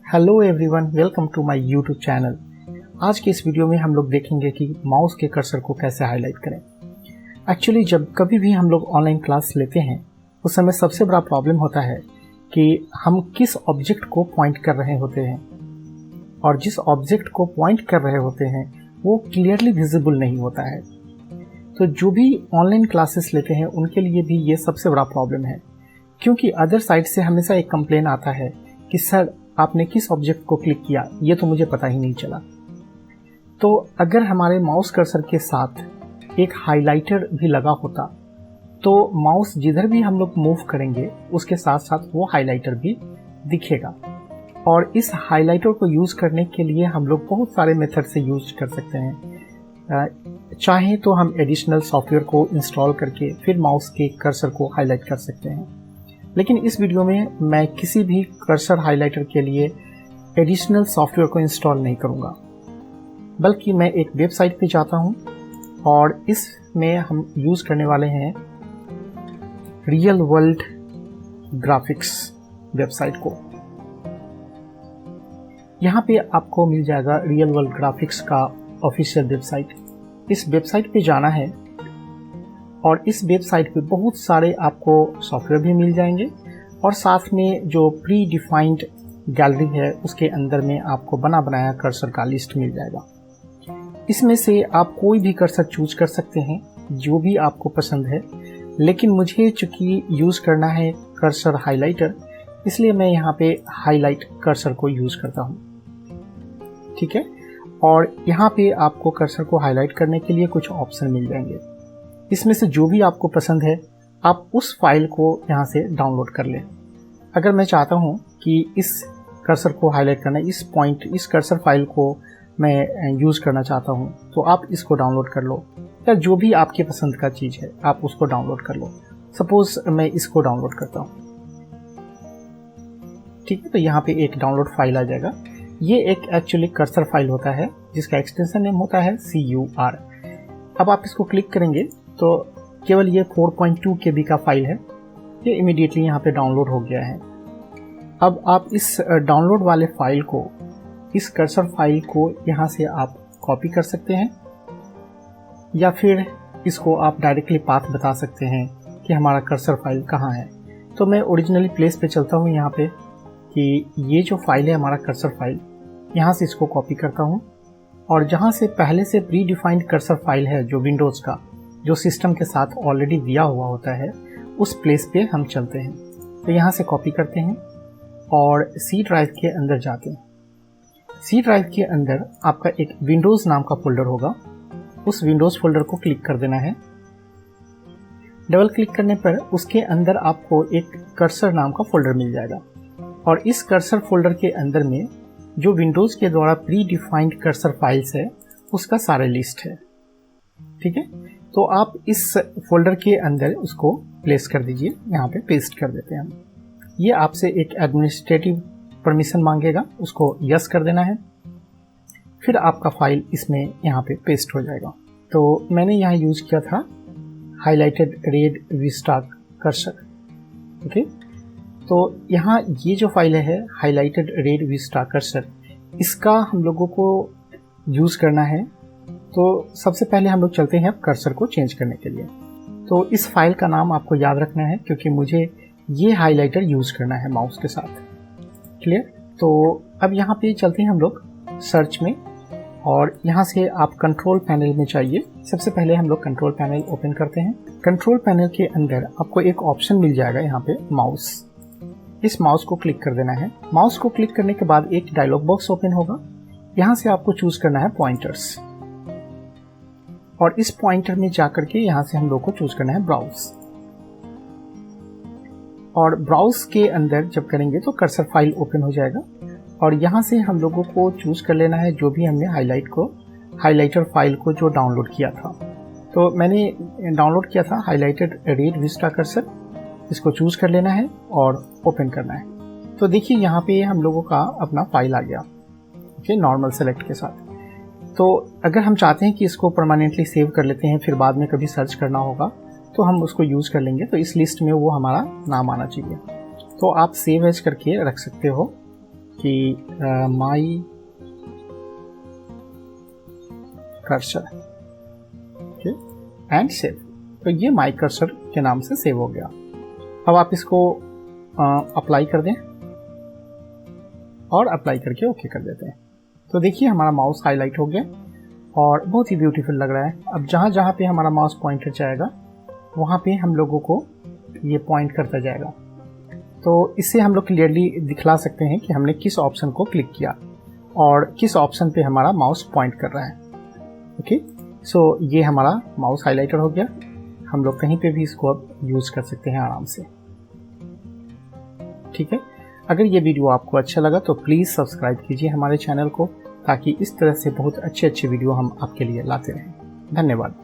Hello everyone, welcome to my YouTube channel. आज के इस वीडियो में हम लोग देखेंगे कि माउस के कर्सर को कैसे हाईलाइट करें। एक्चुअली जब कभी भी हम लोग ऑनलाइन क्लास लेते हैं उस समय सबसे बड़ा प्रॉब्लम होता है कि हम किस ऑब्जेक्ट को पॉइंट कर रहे होते हैं और जिस ऑब्जेक्ट को पॉइंट कर रहे होते हैं वो क्लियरली विजिबल नहीं होता है। तो जो भी ऑनलाइन क्लासेस लेते हैं उनके लिए भी ये सबसे बड़ा प्रॉब्लम है, क्योंकि अदर साइड से हमेशा एक कंप्लेन आता है कि सर आपने किस ऑब्जेक्ट को क्लिक किया, ये तो मुझे पता ही नहीं चला। तो अगर हमारे माउस कर्सर के साथ एक हाइलाइटर भी लगा होता तो माउस जिधर भी हम लोग मूव करेंगे उसके साथ साथ वो हाइलाइटर भी दिखेगा। और इस हाइलाइटर को यूज़ करने के लिए हम लोग बहुत सारे मेथड से यूज कर सकते हैं। चाहे तो हम एडिशनल सॉफ्टवेयर को इंस्टॉल करके फिर माउस के कर्सर को हाईलाइट कर सकते हैं, लेकिन इस वीडियो में मैं किसी भी कर्सर हाइलाइटर के लिए एडिशनल सॉफ्टवेयर को इंस्टॉल नहीं करूंगा, बल्कि मैं एक वेबसाइट पे जाता हूं और इसमें हम यूज़ करने वाले हैं रियल वर्ल्ड ग्राफिक्स वेबसाइट को। यहाँ पे आपको मिल जाएगा रियल वर्ल्ड ग्राफिक्स का ऑफिशियल वेबसाइट। इस वेबसाइट पे जाना है और इस वेबसाइट पे बहुत सारे आपको सॉफ्टवेयर भी मिल जाएंगे और साथ में जो प्री डिफाइंड गैलरी है उसके अंदर में आपको बना बनाया कर्सर का लिस्ट मिल जाएगा। इसमें से आप कोई भी कर्सर चूज कर सकते हैं जो भी आपको पसंद है, लेकिन मुझे चूंकि यूज़ करना है कर्सर हाइलाइटर, इसलिए मैं यहाँ पे हाईलाइट कर्सर को यूज़ करता हूँ। ठीक है, और यहाँ पे आपको कर्सर को हाईलाइट करने के लिए कुछ ऑप्शन मिल जाएंगे। इसमें से जो भी आपको पसंद है आप उस फाइल को यहाँ से डाउनलोड कर लें। अगर मैं चाहता हूँ कि इस कर्सर को हाईलाइट करना, इस कर्सर फाइल को मैं यूज़ करना चाहता हूँ, तो आप इसको डाउनलोड कर लो, या जो भी आपके पसंद का चीज़ है आप उसको डाउनलोड कर लो। सपोज मैं इसको डाउनलोड करता हूँ। ठीक है, तो यहाँ पे एक डाउनलोड फाइल आ जाएगा। ये एक एक्चुअली कर्सर फाइल होता है जिसका एक्सटेंशन नेम होता है CUR। अब आप इसको क्लिक करेंगे तो केवल ये 4.2 KB का फाइल है, ये इमीडिएटली यहाँ पे डाउनलोड हो गया है। अब आप इस डाउनलोड वाले फाइल को, इस कर्सर फाइल को यहाँ से आप कॉपी कर सकते हैं, या फिर इसको आप डायरेक्टली पाथ बता सकते हैं कि हमारा कर्सर फाइल कहाँ है। तो मैं ओरिजिनली प्लेस पे चलता हूँ यहाँ पे कि ये जो फाइल है हमारा कर्सर फाइल, यहाँ से इसको कॉपी करता हूँ और जहाँ से पहले से प्री डिफाइंड कर्सर फाइल है जो विंडोज़ का, जो सिस्टम के साथ ऑलरेडी दिया हुआ होता है, उस प्लेस पे हम चलते हैं। तो यहाँ से कॉपी करते हैं और सी ड्राइव के अंदर जाते हैं। सी ड्राइव के अंदर आपका एक विंडोज़ नाम का फोल्डर होगा, उस विंडोज़ फोल्डर को क्लिक कर देना है। डबल क्लिक करने पर उसके अंदर आपको एक कर्सर नाम का फोल्डर मिल जाएगा और इस कर्सर फोल्डर के अंदर में जो विंडोज़ के द्वारा प्री डिफाइंड कर्सर फाइल्स है उसका सारे लिस्ट है। ठीक है, तो आप इस फोल्डर के अंदर उसको प्लेस कर दीजिए, यहाँ पे पेस्ट कर देते हैं हम। ये आपसे एक एडमिनिस्ट्रेटिव परमिशन मांगेगा, उसको यस कर देना है, फिर आपका फाइल इसमें यहाँ पे पेस्ट हो जाएगा। तो मैंने यहाँ यूज़ किया था highlighted red Vista cursor. Okay, तो यहाँ ये जो फाइल है हाइलाइटेड रेड विस्टा कर्सर, इसका हम लोगों को यूज़ करना है। तो सबसे पहले हम लोग चलते हैं कर्सर को चेंज करने के लिए। तो इस फाइल का नाम आपको याद रखना है क्योंकि मुझे ये हाइलाइटर यूज़ करना है माउस के साथ। क्लियर? तो अब यहाँ पे चलते हैं हम लोग सर्च में और यहाँ से आप कंट्रोल पैनल में चाहिए। सबसे पहले हम लोग कंट्रोल पैनल ओपन करते हैं। कंट्रोल पैनल के अंदर आपको एक ऑप्शन मिल जाएगा यहाँ पे माउस। इस माउस को क्लिक कर देना है। माउस को क्लिक करने के बाद एक डायलॉग बॉक्स ओपन होगा। यहाँ से आपको चूज करना है पॉइंटर्स और इस पॉइंटर में जाकर के यहाँ से हम लोग को चूज करना है ब्राउज। और ब्राउज के अंदर जब करेंगे तो कर्सर फाइल ओपन हो जाएगा और यहाँ से हम लोगों को चूज कर लेना है जो भी हमने हाइलाइटर फाइल को जो डाउनलोड किया था। तो मैंने डाउनलोड किया था हाइलाइटेड रेड विस्टा कर्सर, इसको चूज कर लेना है और ओपन करना है। तो देखिए यहाँ पे हम लोगों का अपना फाइल आ गया, ओके, नॉर्मल सेलेक्ट के साथ। तो अगर हम चाहते हैं कि इसको परमानेंटली सेव कर लेते हैं, फिर बाद में कभी सर्च करना होगा तो हम उसको यूज़ कर लेंगे, तो इस लिस्ट में वो हमारा नाम आना चाहिए। तो आप सेव एज करके रख सकते हो कि my cursor, okay, and save. तो ये माई कर्सर के नाम से सेव हो गया। अब आप इसको अप्लाई कर दें और अप्लाई करके ओके कर देते हैं। तो देखिए हमारा माउस हाईलाइट हो गया और बहुत ही ब्यूटीफुल लग रहा है। अब जहाँ जहाँ पे हमारा माउस पॉइंटर जाएगा वहाँ पे हम लोगों को ये पॉइंट करता जाएगा। तो इससे हम लोग क्लियरली दिखला सकते हैं कि हमने किस ऑप्शन को क्लिक किया और किस ऑप्शन पे हमारा माउस पॉइंट कर रहा है। ओके, सो ये हमारा माउस हाइलाइटर हो गया। हम लोग कहीं पे भी इसको अब यूज़ कर सकते हैं आराम से। ठीक है, अगर ये वीडियो आपको अच्छा लगा तो प्लीज़ सब्सक्राइब कीजिए हमारे चैनल को, ताकि इस तरह से बहुत अच्छे वीडियो हम आपके लिए लाते रहें। धन्यवाद।